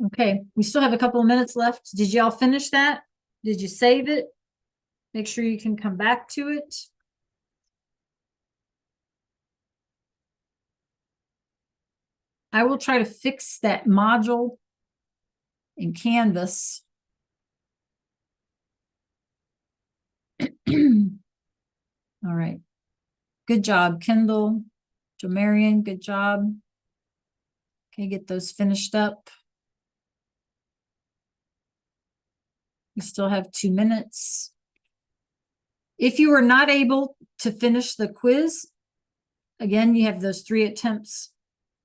Speaker 1: Okay, we still have a couple of minutes left. Did y'all finish that? Did you save it? Make sure you can come back to it. I will try to fix that module in Canvas. All right. Good job, Kendall. Jomarian, good job. Okay, get those finished up. We still have 2 minutes. If you were not able to finish the quiz, again, you have those 3 attempts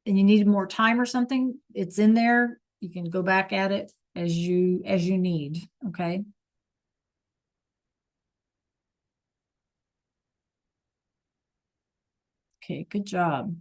Speaker 1: and you needed more time or something, it's in there. You can go back at it as you need, okay? Okay, good job.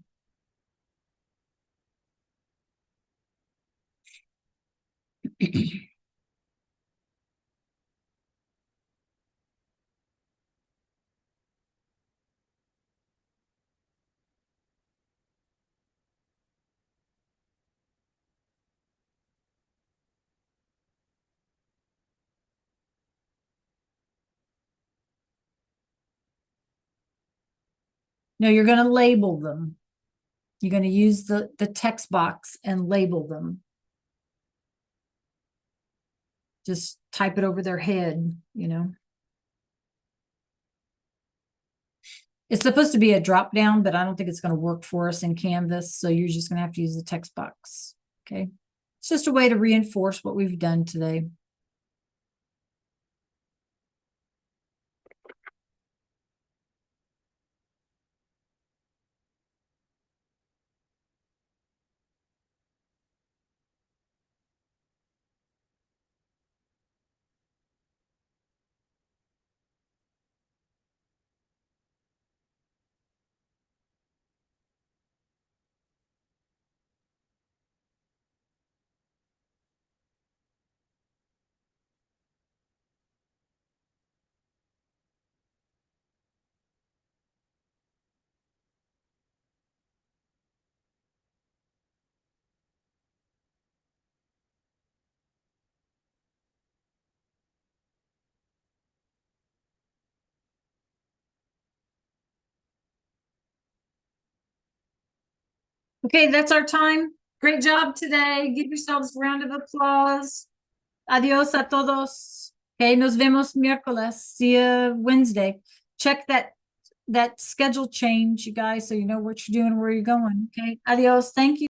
Speaker 1: Now you're going to label them. You're going to use the text box and label them. Just type it over their head, you know. It's supposed to be a drop down, but I don't think it's going to work for us in Canvas. So you're just going to have to use the text box. Okay. It's just a way to reinforce what we've done today. Okay, that's our time. Great job today. Give yourselves a round of applause. Adios a todos. Okay, nos vemos miércoles. See you Wednesday. Check that schedule change, you guys, so you know what you're doing, where you're going. Okay, adios. Thank you.